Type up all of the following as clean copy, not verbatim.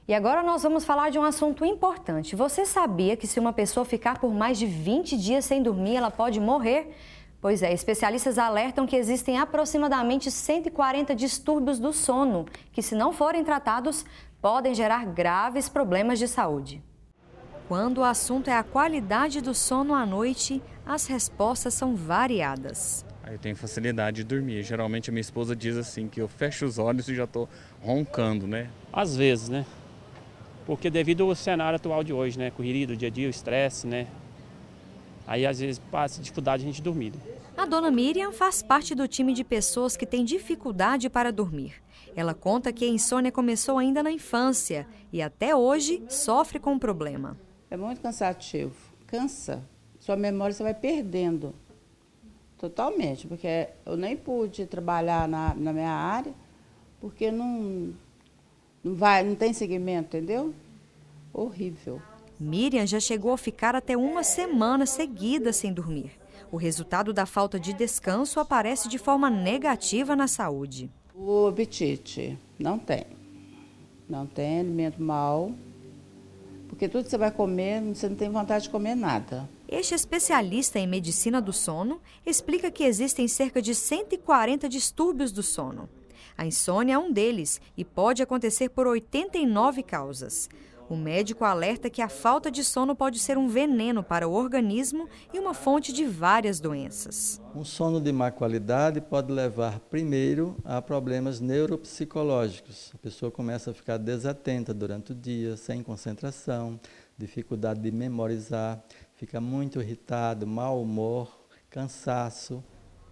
E agora nós vamos falar de um assunto importante. Você sabia que se uma pessoa ficar por mais de 20 dias sem dormir, ela pode morrer? Pois é, especialistas alertam que existem aproximadamente 140 distúrbios do sono, que se não forem tratados, podem gerar graves problemas de saúde. Quando o assunto é a qualidade do sono à noite, as respostas são variadas. Eu tenho facilidade de dormir. Geralmente a minha esposa diz assim que eu fecho os olhos e já estou roncando, né? Às vezes, né? Porque devido ao cenário atual de hoje, né? Correria do dia a dia, o estresse, né? Aí às vezes passa dificuldade a gente dormir. A dona Miriam faz parte do time de pessoas que têm dificuldade para dormir. Ela conta que a insônia começou ainda na infância e até hoje sofre com o problema. É muito cansativo. Cansa. Sua memória você vai perdendo. Totalmente. Porque eu nem pude trabalhar na minha área, porque não tem seguimento, entendeu? Horrível. Miriam já chegou a ficar até uma semana seguida sem dormir. O resultado da falta de descanso aparece de forma negativa na saúde. O apetite não tem. Não tem alimento mal. Porque tudo que você vai comer, você não tem vontade de comer nada. Este especialista em medicina do sono explica que existem cerca de 140 distúrbios do sono. A insônia é um deles e pode acontecer por 89 causas. O médico alerta que a falta de sono pode ser um veneno para o organismo e uma fonte de várias doenças. Um sono de má qualidade pode levar primeiro a problemas neuropsicológicos. A pessoa começa a ficar desatenta durante o dia, sem concentração, dificuldade de memorizar, fica muito irritado, mau humor, cansaço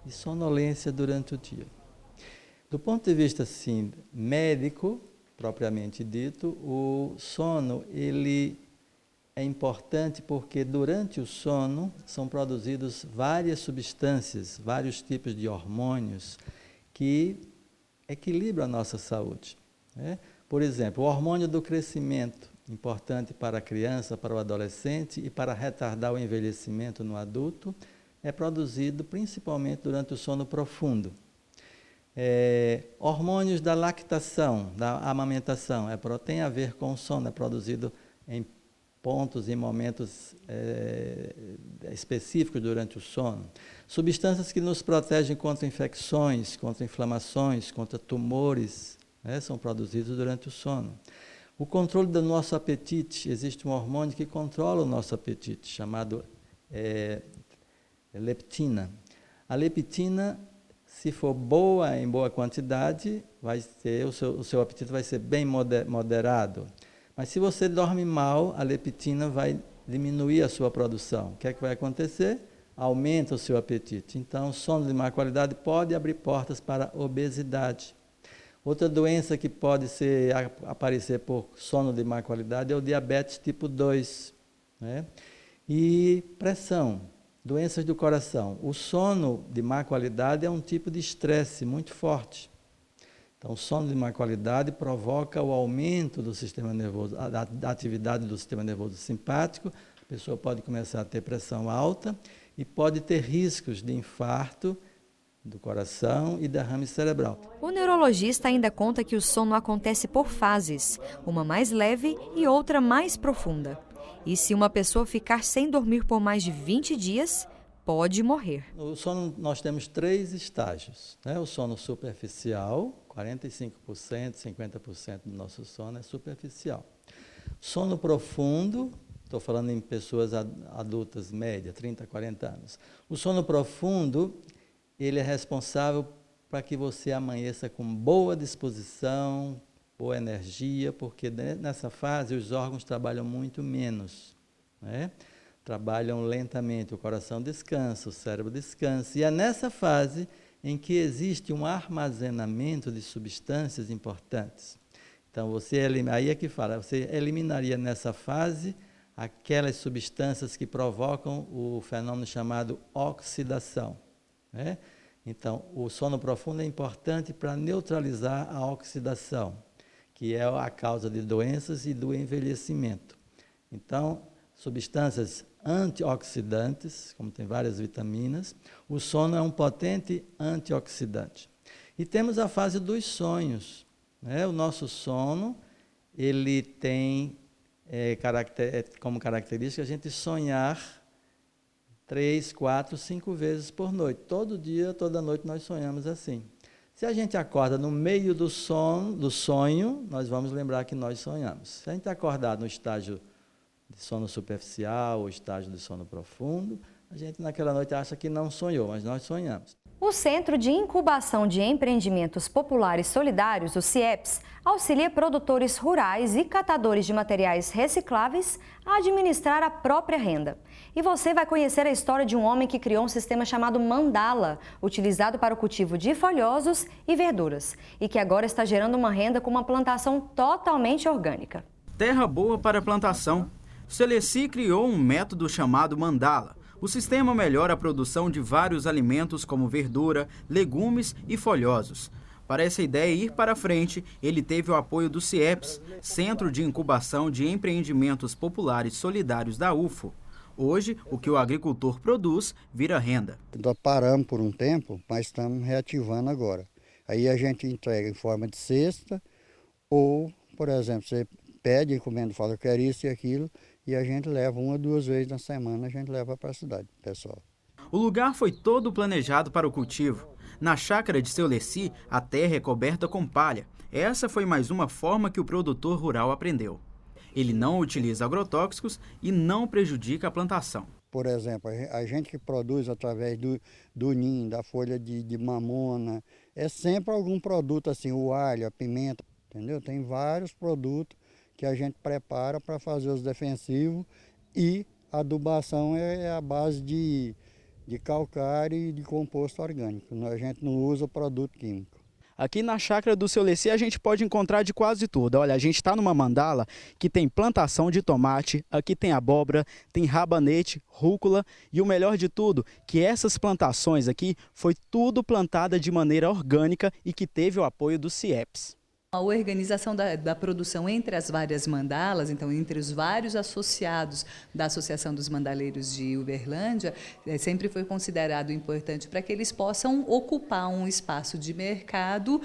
e sonolência durante o dia. Do ponto de vista assim, médico, propriamente dito, o sono ele é importante porque durante o sono são produzidos várias substâncias, vários tipos de hormônios que equilibram a nossa saúde, né? Por exemplo, o hormônio do crescimento, importante para a criança, para o adolescente e para retardar o envelhecimento no adulto, é produzido principalmente durante o sono profundo. Hormônios da lactação, da amamentação, tem a ver com o sono, é produzido em pontos e momentos específicos durante o sono. Substâncias que nos protegem contra infecções, contra inflamações, contra tumores, né, são produzidos durante o sono. O controle do nosso apetite, existe um hormônio que controla o nosso apetite, chamado leptina. A leptina, se for em boa quantidade, o seu apetite vai ser bem moderado. Mas se você dorme mal, a leptina vai diminuir a sua produção. O que é que vai acontecer? Aumenta o seu apetite. Então, o sono de má qualidade pode abrir portas para obesidade. Outra doença que pode aparecer por sono de má qualidade é o diabetes tipo 2, né? E pressão. Doenças do coração. O sono de má qualidade é um tipo de estresse muito forte. Então, o sono de má qualidade provoca o aumento do sistema nervoso, da atividade do sistema nervoso simpático. A pessoa pode começar a ter pressão alta e pode ter riscos de infarto do coração e derrame cerebral. O neurologista ainda conta que o sono acontece por fases, uma mais leve e outra mais profunda. E se uma pessoa ficar sem dormir por mais de 20 dias, pode morrer. No sono nós temos 3 estágios, né? O sono superficial, 45%, 50% do nosso sono é superficial. Sono profundo, estou falando em pessoas adultas, média, 30, 40 anos. O sono profundo, ele é responsável para que você amanheça com boa disposição, boa energia, porque nessa fase os órgãos trabalham muito menos, né? Trabalham lentamente, o coração descansa, o cérebro descansa, e é nessa fase em que existe um armazenamento de substâncias importantes. Então, aí é que fala, você eliminaria nessa fase aquelas substâncias que provocam o fenômeno chamado oxidação, né? Então, o sono profundo é importante para neutralizar a oxidação, que é a causa de doenças e do envelhecimento. Então, substâncias antioxidantes, como tem várias vitaminas, o sono é um potente antioxidante. E temos a fase dos sonhos, né? O nosso sono, ele tem como característica a gente sonhar 3, 4, 5 vezes por noite. Todo dia, toda noite nós sonhamos assim. Se a gente acorda no meio do sonho, nós vamos lembrar que nós sonhamos. Se a gente acordar no estágio de sono superficial ou estágio de sono profundo, a gente naquela noite acha que não sonhou, mas nós sonhamos. O Centro de Incubação de Empreendimentos Populares Solidários, o CIEPS, auxilia produtores rurais e catadores de materiais recicláveis a administrar a própria renda. E você vai conhecer a história de um homem que criou um sistema chamado Mandala, utilizado para o cultivo de folhosos e verduras, e que agora está gerando uma renda com uma plantação totalmente orgânica. Terra boa para plantação. Sueleci criou um método chamado Mandala. O sistema melhora a produção de vários alimentos como verdura, legumes e folhosos. Para essa ideia ir para frente, ele teve o apoio do CIEPS, Centro de Incubação de Empreendimentos Populares Solidários da UFO. Hoje, o que o agricultor produz vira renda. Nós paramos por um tempo, mas estamos reativando agora. Aí a gente entrega em forma de cesta ou, por exemplo, você pede, encomenda, fala, eu quero isso e aquilo, e a gente leva 1 ou 2 vezes na semana, a gente leva para a cidade, pessoal. O lugar foi todo planejado para o cultivo. Na chácara de Sueleci, a terra é coberta com palha. Essa foi mais uma forma que o produtor rural aprendeu. Ele não utiliza agrotóxicos e não prejudica a plantação. Por exemplo, a gente que produz através do ninho, da folha de mamona, é sempre algum produto assim, o alho, a pimenta, entendeu? Tem vários produtos que a gente prepara para fazer os defensivos e a adubação é a base de calcário e de composto orgânico. A gente não usa produto químico. Aqui na chácara do Sueleci a gente pode encontrar de quase tudo. Olha, a gente está numa mandala que tem plantação de tomate, aqui tem abóbora, tem rabanete, rúcula e o melhor de tudo, que essas plantações aqui foi tudo plantada de maneira orgânica e que teve o apoio do CIEPS. A organização da produção entre as várias mandalas, então entre os vários associados da Associação dos Mandaleiros de Uberlândia, sempre foi considerado importante para que eles possam ocupar um espaço de mercado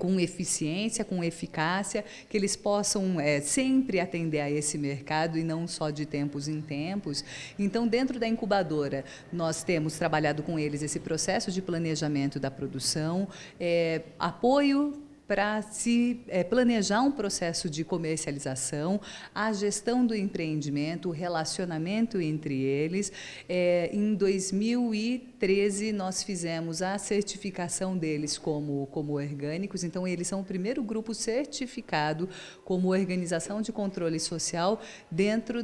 com eficiência, com eficácia, que eles possam sempre atender a esse mercado e não só de tempos em tempos. Então, dentro da incubadora, nós temos trabalhado com eles esse processo de planejamento da produção, apoio para se planejar um processo de comercialização, a gestão do empreendimento, o relacionamento entre eles. Em 2013, nós fizemos a certificação deles como orgânicos, então eles são o primeiro grupo certificado como organização de controle social dentro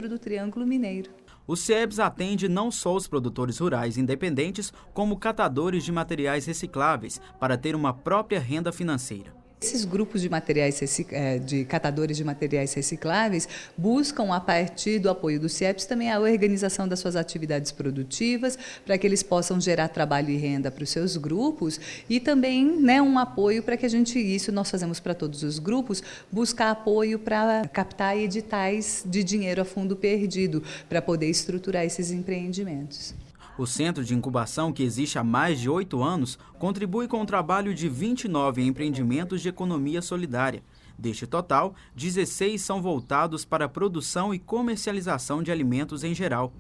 do Triângulo Mineiro. O CIEPS atende não só os produtores rurais independentes, como catadores de materiais recicláveis, para ter uma própria renda financeira. Esses grupos de catadores de materiais recicláveis buscam, a partir do apoio do CIEPS, também a organização das suas atividades produtivas, para que eles possam gerar trabalho e renda para os seus grupos e também um apoio para que isso nós fazemos para todos os grupos, buscar apoio para captar editais de dinheiro a fundo perdido, para poder estruturar esses empreendimentos. O Centro de Incubação, que existe há mais de 8 anos, contribui com o trabalho de 29 empreendimentos de economia solidária. Deste total, 16 são voltados para a produção e comercialização de alimentos em geral.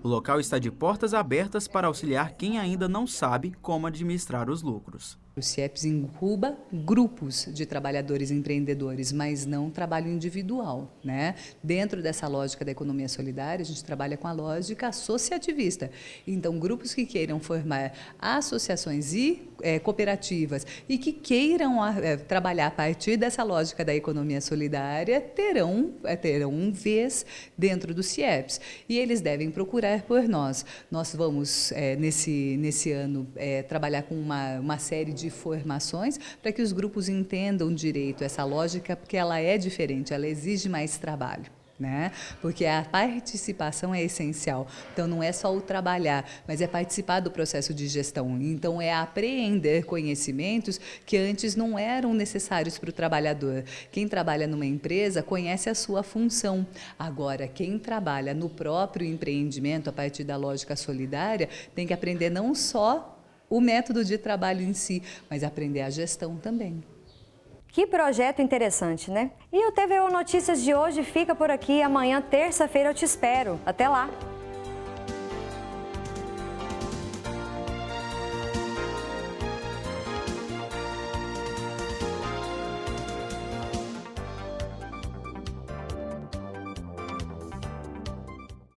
O local está de portas abertas para auxiliar quem ainda não sabe como administrar os lucros. O CIEPS incuba grupos de trabalhadores empreendedores, mas não trabalho individual, né? Dentro dessa lógica da economia solidária, a gente trabalha com a lógica associativista. Então, grupos que queiram formar associações e cooperativas e que queiram trabalhar a partir dessa lógica da economia solidária terão vez dentro do CIEPS. E eles devem procurar por nós. Nós vamos, nesse ano, trabalhar com uma série de formações para que os grupos entendam direito essa lógica, porque ela é diferente, ela exige mais trabalho, né? Porque a participação é essencial. Então, não é só o trabalhar, mas é participar do processo de gestão. Então, é apreender conhecimentos que antes não eram necessários para o trabalhador. Quem trabalha numa empresa conhece a sua função. Agora, quem trabalha no próprio empreendimento, a partir da lógica solidária, tem que aprender não só o método de trabalho em si, mas aprender a gestão também. Que projeto interessante, né? E o TVU Notícias de hoje fica por aqui. Amanhã, terça-feira, eu te espero. Até lá!